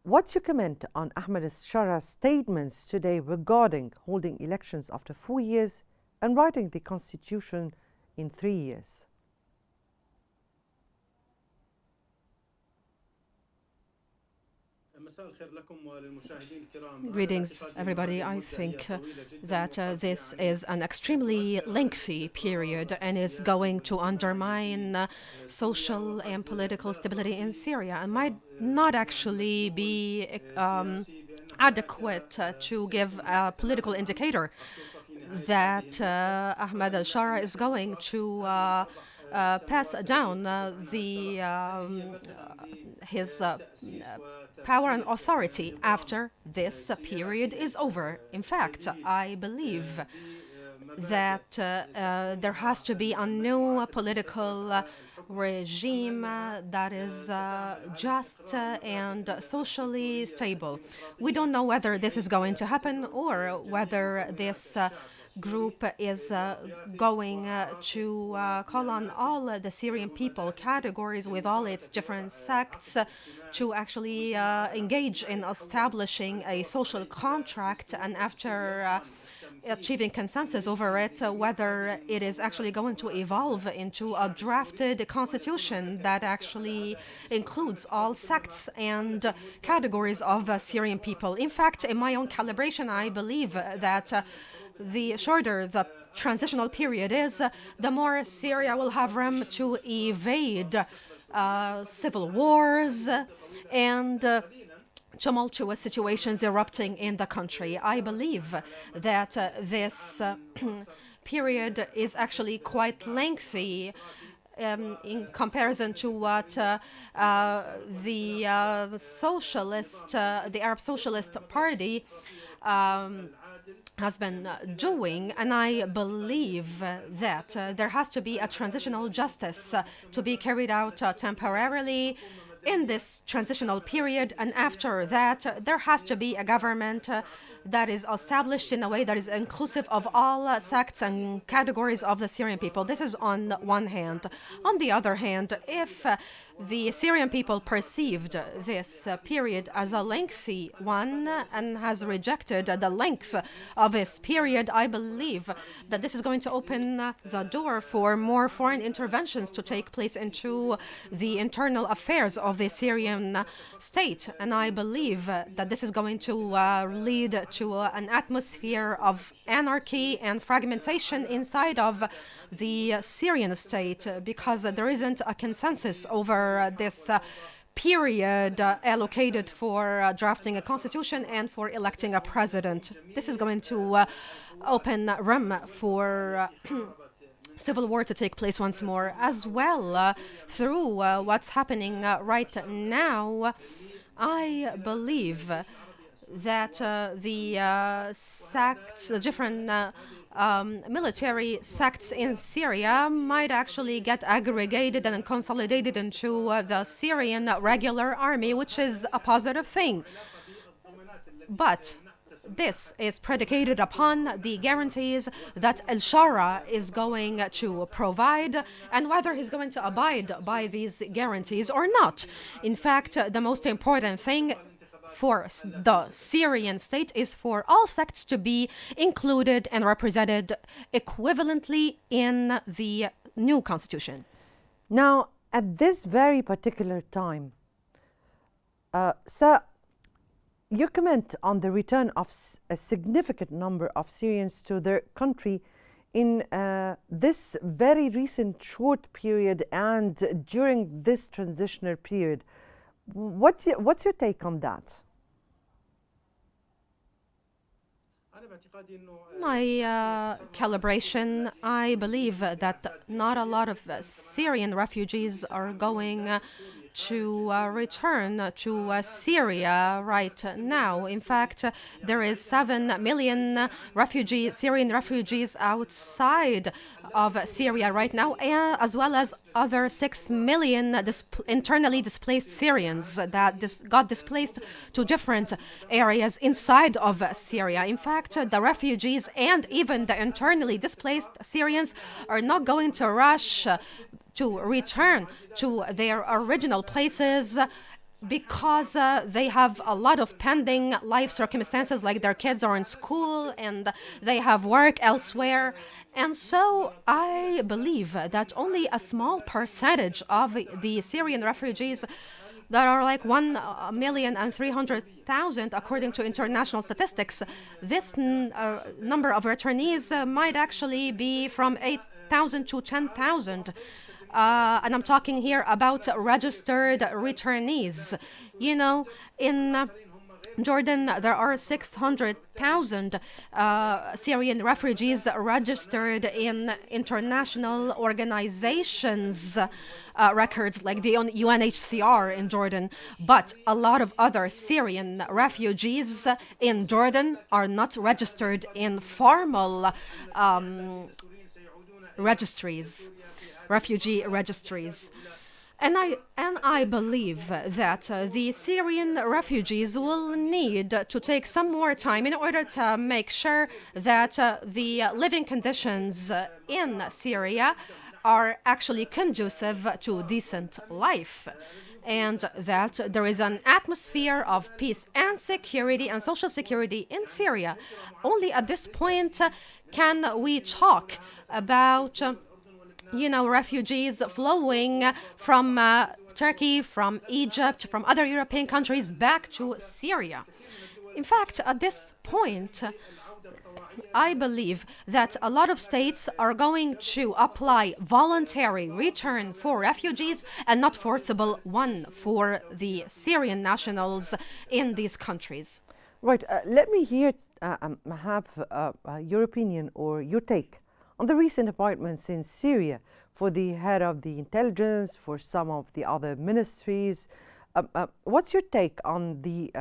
What's your comment on Ahmed al-Shara's statements today regarding holding elections after 4 years and writing the constitution in 3 years? Greetings, everybody. I think that this is an extremely lengthy period and is going to undermine social and political stability in Syria and might not actually be adequate to give a political indicator that Ahmed al-Shara is going to pass down his power and authority after this period is over. In fact, I believe that there has to be a new political regime that is just and socially stable. We don't know whether this is going to happen or whether this group is going to call on all the Syrian people categories with all its different sects to actually engage in establishing a social contract, and after achieving consensus over it, whether it is actually going to evolve into a drafted constitution that actually includes all sects and categories of Syrian people. In fact, in my own calibration, I believe that the shorter the transitional period is, the more Syria will have room to evade civil wars and tumultuous situations erupting in the country. I believe that this period is actually quite lengthy in comparison to what the Arab Socialist Party has been doing, and I believe that there has to be a transitional justice to be carried out temporarily in this transitional period, and after that there has to be a government that is established in a way that is inclusive of all sects and categories of the Syrian people. This is on one hand. On the other hand, if the Syrian people perceived this period as a lengthy one and has rejected the length of this period, I believe that this is going to open the door for more foreign interventions to take place into the internal affairs of the Syrian state. And I believe that this is going to lead to an atmosphere of anarchy and fragmentation inside of the Syrian state, because there isn't a consensus over this period allocated for drafting a constitution and for electing a president. This is going to open room for civil war to take place once more. As well, through what's happening right now, I believe that the sects, the different military sects in Syria might actually get aggregated and consolidated into the Syrian regular army, which is a positive thing. But this is predicated upon the guarantees that al-Shara is going to provide and whether he's going to abide by these guarantees or not. In fact, the most important thing for the Syrian state is for all sects to be included and represented equivalently in the new constitution. Now, at this very particular time, sir, your comment on the return of a significant number of Syrians to their country in this very recent short period and during this transitional period, what's your take on that? My calibration, I believe that not a lot of Syrian refugees are going to return to Syria right now. In fact, there is 7 million Syrian refugees outside of Syria right now, as well as other 6 million internally displaced Syrians that got displaced to different areas inside of Syria. In fact, the refugees and even the internally displaced Syrians are not going to rush to return to their original places because they have a lot of pending life circumstances, like their kids are in school and they have work elsewhere. And so I believe that only a small percentage of the Syrian refugees, that are like 1,300,000 according to international statistics, this number of returnees might actually be from 8,000 to 10,000. And I'm talking here about registered returnees. You know, in Jordan, there are 600,000 Syrian refugees registered in international organizations' records, like the UNHCR in Jordan. But a lot of other Syrian refugees in Jordan are not registered in formal registries, refugee registries. And I believe that the Syrian refugees will need to take some more time in order to make sure that the living conditions in Syria are actually conducive to decent life, and that there is an atmosphere of peace and security and social security in Syria. Only at this point can we talk about refugees flowing from Turkey, from Egypt, from other European countries back to Syria. In fact, at this point, I believe that a lot of states are going to apply voluntary return for refugees and not forcible one for the Syrian nationals in these countries. Right. Let me hear, have your opinion or your take on the recent appointments in Syria for the head of the intelligence, for some of the other ministries. What's your take on the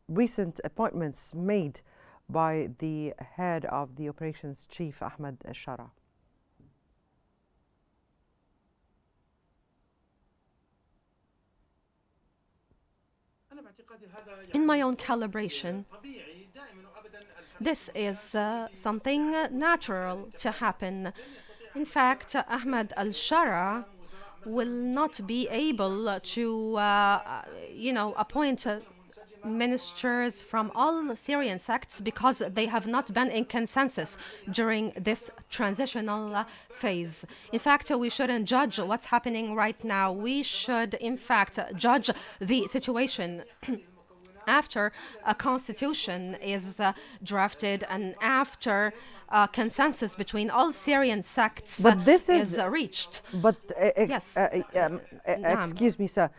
recent appointments made by the head of the operations chief, Ahmed Shara? In my own calibration, this is something natural to happen. In fact, Ahmed al-Shara will not be able to, appoint ministers from all Syrian sects because they have not been in consensus during this transitional phase. In fact, we shouldn't judge what's happening right now. We should, in fact, judge the situation after a constitution is drafted and after consensus between all Syrian sects is reached. But yes. Excuse me, sir.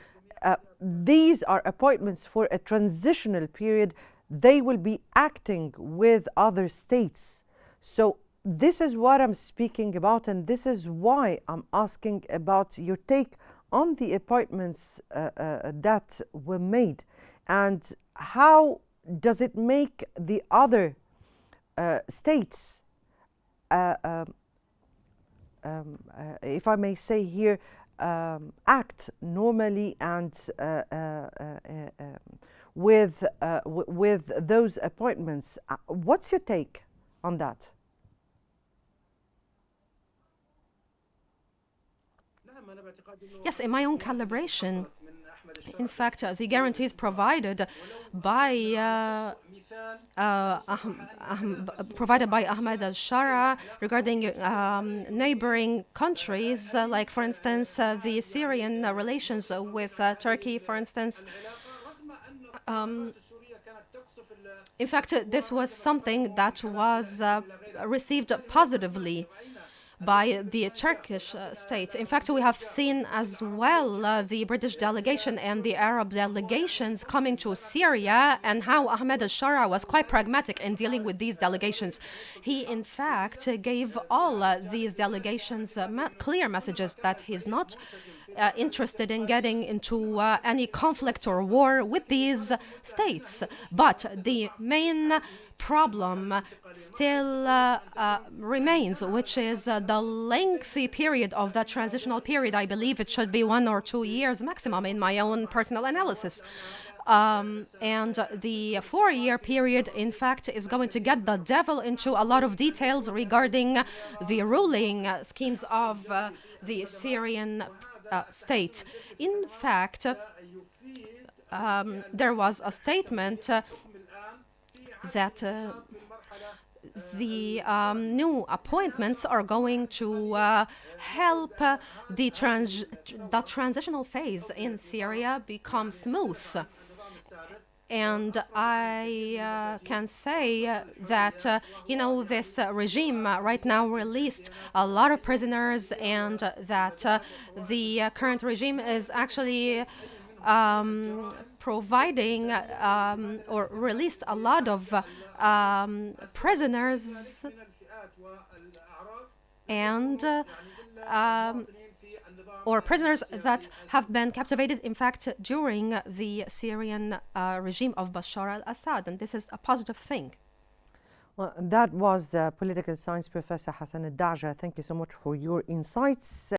These are appointments for a transitional period. They will be acting with other states. So this is what I'm speaking about, and this is why I'm asking about your take on the appointments that were made. And how does it make the other states, if I may say here, act normally and with those appointments? What's your take on that? Yes, in my own calibration, in fact, the guarantees provided by Ahmed al-Shara regarding neighboring countries, like, for instance, the Syrian relations with Turkey, for instance. In fact, this was something that was received positively by the Turkish state. In fact, we have seen as well the British delegation and the Arab delegations coming to Syria, and how Ahmed al-Shara was quite pragmatic in dealing with these delegations. He, in fact, gave all these delegations clear messages that he's not interested in getting into any conflict or war with these states. But the main problem still remains, which is the lengthy period of that transitional period. I believe it should be 1 or 2 years maximum in my own personal analysis. And the 4-year period, in fact, is going to get the devil into a lot of details regarding the ruling schemes of the Syrian state. In fact, there was a statement that the new appointments are going to help the transitional phase in Syria become smooth. And I can say that, this regime right now released a lot of prisoners, and that the current regime is actually providing or released a lot of prisoners and or prisoners that have been captivated, in fact, during the Syrian regime of Bashar al-Assad, and this is a positive thing. Well, that was the political science professor Hasan Aldajah. Thank you so much for your insights.